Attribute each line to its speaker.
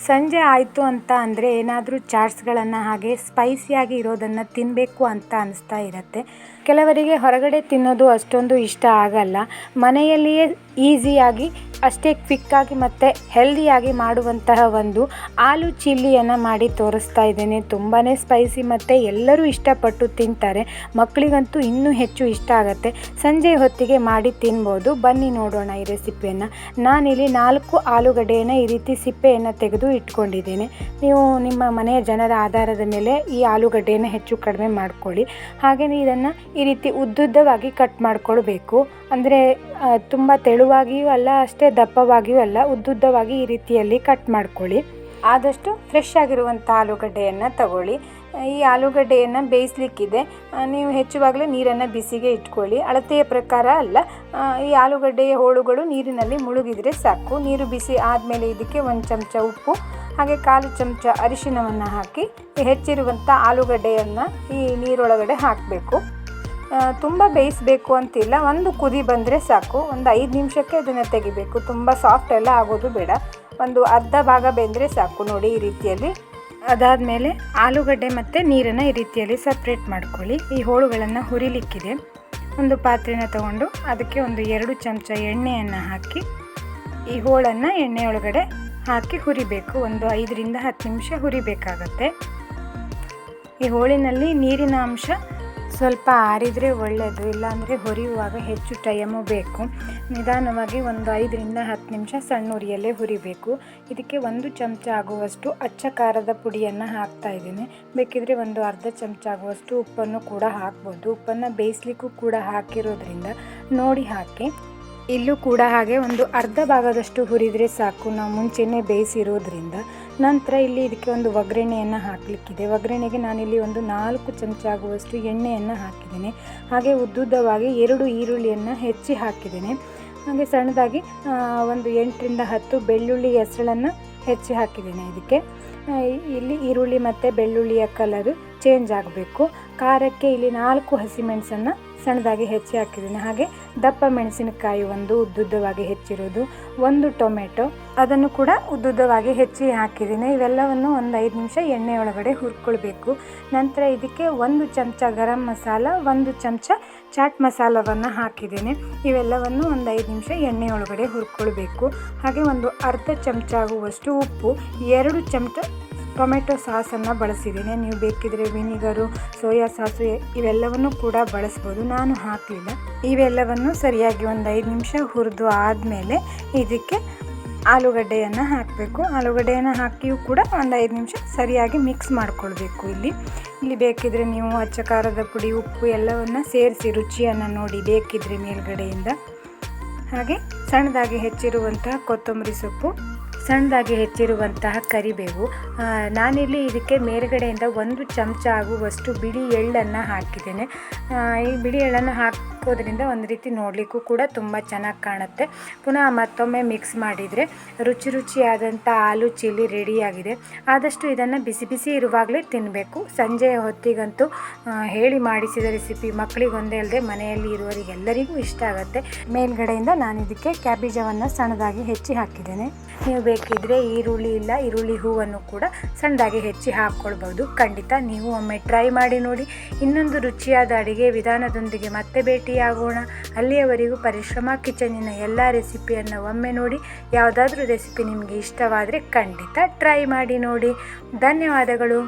Speaker 1: ಸಂಜೆ ಆಯಿತು ಅಂತ ಅಂದರೆ ಏನಾದರೂ ಚಾಟ್ಸ್ಗಳನ್ನು ಹಾಗೆ ಸ್ಪೈಸಿಯಾಗಿ ಇರೋದನ್ನು ತಿನ್ನಬೇಕು ಅಂತ ಅನಿಸ್ತಾ ಇರುತ್ತೆ. ಕೆಲವರಿಗೆ ಹೊರಗಡೆ ತಿನ್ನೋದು ಅಷ್ಟೊಂದು ಇಷ್ಟ ಆಗಲ್ಲ. ಮನೆಯಲ್ಲಿಯೇ ಈಸಿಯಾಗಿ ಅಷ್ಟೇ ಕ್ವಿಕ್ಕಾಗಿ ಮತ್ತು ಹೆಲ್ದಿಯಾಗಿ ಮಾಡುವಂತಹ ಒಂದು ಆಲೂ ಚಿಲ್ಲಿಯನ್ನು ಮಾಡಿ ತೋರಿಸ್ತಾ ಇದ್ದೇನೆ. ತುಂಬಾ ಸ್ಪೈಸಿ ಮತ್ತು ಎಲ್ಲರೂ ಇಷ್ಟಪಟ್ಟು ತಿಂತಾರೆ. ಮಕ್ಕಳಿಗಂತೂ ಇನ್ನೂ ಹೆಚ್ಚು ಇಷ್ಟ ಆಗುತ್ತೆ. ಸಂಜೆ ಹೊತ್ತಿಗೆ ಮಾಡಿ ತಿನ್ಬೋದು. ಬನ್ನಿ ನೋಡೋಣ ಈ ರೆಸಿಪಿಯನ್ನು. ನಾನಿಲ್ಲಿ 4 ಆಲೂಗಡ್ಡೆಯನ್ನು ಈ ರೀತಿ ಸಿಪ್ಪೆಯನ್ನು ತೆಗೆದು ಇಟ್ಕೊಂಡಿದ್ದೇನೆ. ನೀವು ನಿಮ್ಮ ಮನೆಯ ಜನರ ಆಧಾರದ ಮೇಲೆ ಈ ಆಲೂಗಡ್ಡೆಯನ್ನು ಹೆಚ್ಚು ಕಡಿಮೆ ಮಾಡ್ಕೊಳ್ಳಿ. ಹಾಗೆಯೇ ಇದನ್ನು ಈ ರೀತಿ ಉದ್ದುದ್ದವಾಗಿ ಕಟ್ ಮಾಡ್ಕೊಳ್ಬೇಕು. ಅಂದರೆ ತುಂಬ ತೆಳುವಾಗಿಯೂ ಅಲ್ಲ, ಅಷ್ಟೇ ದಪ್ಪವಾಗಿಯೂ ಅಲ್ಲ, ಉದ್ದುದ್ದವಾಗಿ ಈ ರೀತಿಯಲ್ಲಿ ಕಟ್ ಮಾಡ್ಕೊಳ್ಳಿ. ಆದಷ್ಟು ಫ್ರೆಶ್ ಆಗಿರುವಂಥ ಆಲೂಗಡ್ಡೆಯನ್ನು ತಗೊಳ್ಳಿ. ಈ ಆಲೂಗಡ್ಡೆಯನ್ನು ಬೇಯಿಸಲಿಕ್ಕಿದೆ. ನೀವು ಹೆಚ್ಚುವಾಗಲೇ ನೀರನ್ನು ಬಿಸಿಗೆ ಇಟ್ಕೊಳ್ಳಿ. ಅಳತೆಯ ಪ್ರಕಾರ ಅಲ್ಲ, ಈ ಆಲೂಗಡ್ಡೆಯ ಹೋಳುಗಳು ನೀರಿನಲ್ಲಿ ಮುಳುಗಿದರೆ ಸಾಕು. ನೀರು ಬಿಸಿ ಆದಮೇಲೆ ಇದಕ್ಕೆ 1 ಚಮಚ ಉಪ್ಪು ಹಾಗೆ 1/4 ಚಮಚ ಅರಿಶಿಣವನ್ನು ಹಾಕಿ ಹೆಚ್ಚಿರುವಂಥ ಆಲೂಗಡ್ಡೆಯನ್ನು ಈ ನೀರೊಳಗಡೆ ಹಾಕಬೇಕು. ತುಂಬ ಬೇಯಿಸಬೇಕು ಅಂತಿಲ್ಲ, ಒಂದು ಕುದಿ ಬಂದರೆ ಸಾಕು. ಒಂದು 5 ನಿಮಿಷಕ್ಕೆ ಅದನ್ನು ತೆಗಿಬೇಕು. ತುಂಬ ಸಾಫ್ಟ್ ಎಲ್ಲ ಆಗೋದು ಬೇಡ. ಒಂದು ಅರ್ಧ ಭಾಗ ಬೆಂದರೆ ಸಾಕು. ನೋಡಿ ಈ ರೀತಿಯಲ್ಲಿ. ಅದಾದಮೇಲೆ ಆಲೂಗಡ್ಡೆ ಮತ್ತು ನೀರನ್ನು ಈ ರೀತಿಯಲ್ಲಿ ಸಪ್ರೇಟ್ ಮಾಡ್ಕೊಳ್ಳಿ. ಈ ಹೋಳುಗಳನ್ನು ಹುರಿಲಿಕ್ಕಿದೆ. ಒಂದು ಪಾತ್ರೆನ ತಗೊಂಡು ಅದಕ್ಕೆ ಒಂದು 2 ಚಮಚ ಎಣ್ಣೆಯನ್ನು ಹಾಕಿ ಈ ಹೋಳನ್ನು ಎಣ್ಣೆಯೊಳಗಡೆ ಹಾಕಿ ಹುರಿಬೇಕು. ಒಂದು 5ರಿಂದ 10 ನಿಮಿಷ ಹುರಿಬೇಕಾಗತ್ತೆ. ಈ ಹೋಳಿನಲ್ಲಿ ನೀರಿನ ಅಂಶ ಸ್ವಲ್ಪ ಆರಿದರೆ ಒಳ್ಳೆಯದು, ಇಲ್ಲಾಂದರೆ ಹುರಿಯುವಾಗ ಹೆಚ್ಚು ಟೈಮು ಬೇಕು. ನಿಧಾನವಾಗಿ ಒಂದು 5ರಿಂದ 10 ನಿಮಿಷ ಸಣ್ಣ ಉರಿಯಲ್ಲೇ ಹುರಿಬೇಕು. ಇದಕ್ಕೆ 1 ಚಮಚ ಆಗುವಷ್ಟು ಅಚ್ಚ ಖಾರದ ಪುಡಿಯನ್ನು ಹಾಕ್ತಾ ಇದ್ದೀನಿ. ಬೇಕಿದ್ರೆ ಒಂದು ಅರ್ಧ ಚಮಚ ಆಗುವಷ್ಟು ಉಪ್ಪನ್ನು ಕೂಡ ಹಾಕ್ಬೋದು. ಉಪ್ಪನ್ನು ಬೇಯಿಸ್ಲಿಕ್ಕೂ ಕೂಡ ಹಾಕಿರೋದ್ರಿಂದ ನೋಡಿ ಹಾಕಿ. ಇಲ್ಲೂ ಕೂಡ ಹಾಗೆ ಒಂದು ಅರ್ಧ ಭಾಗದಷ್ಟು ಹುರಿದರೆ ಸಾಕು, ನಾವು ಮುಂಚೆನೇ ಬೇಯಿಸಿರೋದ್ರಿಂದ. ನಂತರ ಇಲ್ಲಿ ಇದಕ್ಕೆ ಒಂದು ಒಗ್ಗರಣೆಯನ್ನು ಹಾಕಲಿಕ್ಕಿದೆ. ಒಗ್ಗರಣೆಗೆ ನಾನಿಲ್ಲಿ ಒಂದು 4 ಚಮಚ ಆಗುವಷ್ಟು ಎಣ್ಣೆಯನ್ನು ಹಾಕಿದ್ದೇನೆ. ಹಾಗೆ ಉದ್ದುದ್ದವಾಗಿ 2 ಈರುಳ್ಳಿಯನ್ನು ಹೆಚ್ಚಿ ಹಾಕಿದ್ದೇನೆ. ಹಾಗೆ ಸಣ್ಣದಾಗಿ ಒಂದು 8ರಿಂದ 10 ಬೆಳ್ಳುಳ್ಳಿ ಹೆಸಳನ್ನು ಹೆಚ್ಚಿ ಹಾಕಿದ್ದೇನೆ. ಇದಕ್ಕೆ ಇಲ್ಲಿ ಈರುಳ್ಳಿ ಮತ್ತು ಬೆಳ್ಳುಳ್ಳಿಯ ಕಲರು ಚೇಂಜ್ ಆಗಬೇಕು. ಖಾರಕ್ಕೆ ಇಲ್ಲಿ 4 ಹಸಿಮೆಣಸನ್ನು ಸಣ್ಣದಾಗಿ ಹೆಚ್ಚಿ ಹಾಕಿದ್ದೀನಿ. ಹಾಗೆ ದಪ್ಪ ಮೆಣಸಿನಕಾಯಿ ಒಂದು ಉದ್ದುದ್ದವಾಗಿ ಹೆಚ್ಚಿರೋದು, 1 ಟೊಮೆಟೊ ಅದನ್ನು ಕೂಡ ಉದ್ದುದ್ದವಾಗಿ ಹೆಚ್ಚಿ ಹಾಕಿದ್ದೀನಿ. ಇವೆಲ್ಲವನ್ನು ಒಂದು 5 ನಿಮಿಷ ಎಣ್ಣೆಯೊಳಗಡೆ ಹುರ್ಕೊಳ್ಬೇಕು. ನಂತರ ಇದಕ್ಕೆ 1 ಚಮಚ ಗರಂ ಮಸಾಲ, 1 ಚಮಚ ಚಾಟ್ ಮಸಾಲವನ್ನು ಹಾಕಿದ್ದೇನೆ. ಇವೆಲ್ಲವನ್ನು ಒಂದು 5 ನಿಮಿಷ ಎಣ್ಣೆಯೊಳಗಡೆ ಹುರ್ಕೊಳ್ಬೇಕು. ಹಾಗೆ ಒಂದು ಅರ್ಧ ಚಮಚ ಆಗುವಷ್ಟು ಉಪ್ಪು, 2 ಚಮಚ ಟೊಮೆಟೊ ಸಾಸನ್ನು ಬಳಸಿದ್ದೀನಿ. ನೀವು ಬೇಕಿದ್ರೆ ವಿನಿಗರು, ಸೋಯಾ ಸಾಸು ಇವೆಲ್ಲವನ್ನು ಕೂಡ ಬಳಸ್ಬೋದು. ನಾನು ಹಾಕಲಿಲ್ಲ. ಇವೆಲ್ಲವನ್ನು ಸರಿಯಾಗಿ ಒಂದು 5 ನಿಮಿಷ ಹುರಿದು ಆದಮೇಲೆ ಇದಕ್ಕೆ ಆಲೂಗಡ್ಡೆಯನ್ನು ಹಾಕಬೇಕು. ಆಲೂಗಡ್ಡೆಯನ್ನು ಹಾಕಿಯೂ ಕೂಡ ಒಂದು 5 ನಿಮಿಷ ಸರಿಯಾಗಿ ಮಿಕ್ಸ್ ಮಾಡ್ಕೊಳ್ಬೇಕು. ಇಲ್ಲಿ ಬೇಕಿದ್ರೆ ನೀವು ಅಚ್ಚ ಖಾರದ ಪುಡಿ, ಉಪ್ಪು ಎಲ್ಲವನ್ನು ಸೇರಿಸಿ ರುಚಿಯನ್ನು ನೋಡಿ ಬೇಕಿದ್ರೆ ಮೇಲ್ಗಡೆಯಿಂದ. ಹಾಗೆ ಸಣ್ಣದಾಗಿ ಹೆಚ್ಚಿರುವಂತಹ ಕೊತ್ತಂಬರಿ ಸೊಪ್ಪು, ಸಣ್ಣದಾಗಿ ಹೆಚ್ಚಿರುವಂತಹ ಕರಿಬೇವು. ನಾನಿಲ್ಲಿ ಇದಕ್ಕೆ ಮೇಲ್ಗಡೆಯಿಂದ 1 ಚಮಚ ಆಗುವಷ್ಟು ಬಿಳಿ ಎಳ್ಳನ್ನು ಹಾಕಿದ್ದೇನೆ. ಈ ಬಿಳಿ ಎಳ್ಳನ್ನು ಹಾಕೋದ್ರಿಂದ ಒಂದು ರೀತಿ ನೋಡಲಿಕ್ಕೂ ಕೂಡ ತುಂಬ ಚೆನ್ನಾಗಿ ಕಾಣುತ್ತೆ. ಪುನಃ ಮತ್ತೊಮ್ಮೆ ಮಿಕ್ಸ್ ಮಾಡಿದರೆ ರುಚಿಯಾದಂಥ ಆಲೂ ಚಿಲ್ಲಿ ರೆಡಿಯಾಗಿದೆ. ಆದಷ್ಟು ಇದನ್ನು ಬಿಸಿ ಬಿಸಿ ಇರುವಾಗಲೇ ತಿನ್ನಬೇಕು. ಸಂಜೆಯ ಹೊತ್ತಿಗಂತೂ ಹೇಳಿ ಮಾಡಿಸಿದ ರೆಸಿಪಿ ಮಕ್ಕಳಿಗೊಂದೇ ಅಲ್ಲದೆ ಮನೆಯಲ್ಲಿ ಇರುವವರಿಗೆಲ್ಲರಿಗೂ ಇಷ್ಟ ಆಗುತ್ತೆ. ಮೇಲ್ಗಡೆಯಿಂದ ನಾನು ಇದಕ್ಕೆ ಕ್ಯಾಬೇಜವನ್ನು ಸಣ್ಣದಾಗಿ ಹೆಚ್ಚಿ ಹಾಕಿದ್ದೇನೆ. ನೀವು ಬೇಕಿದ್ರೆ ಈರುಳ್ಳಿ ಹೂವನ್ನು ಕೂಡ ಸಣ್ಣದಾಗಿ ಹೆಚ್ಚಿ ಹಾಕ್ಕೊಳ್ಬೋದು. ಖಂಡಿತ ನೀವು ಒಮ್ಮೆ ಟ್ರೈ ಮಾಡಿ ನೋಡಿ. ಇನ್ನೊಂದು ರುಚಿಯಾದ ಅಡುಗೆ ವಿಧಾನದೊಂದಿಗೆ ಮತ್ತೆ ಭೇಟಿಯಾಗೋಣ. ಅಲ್ಲಿಯವರೆಗೂ ಪರಿಶ್ರಮ ಕಿಚನಿನ ಎಲ್ಲ ರೆಸಿಪಿಯನ್ನು ಒಮ್ಮೆ ನೋಡಿ. ಯಾವುದಾದ್ರೂ ರೆಸಿಪಿ ನಿಮಗೆ ಇಷ್ಟವಾದರೆ ಖಂಡಿತ ಟ್ರೈ ಮಾಡಿ ನೋಡಿ. ಧನ್ಯವಾದಗಳು.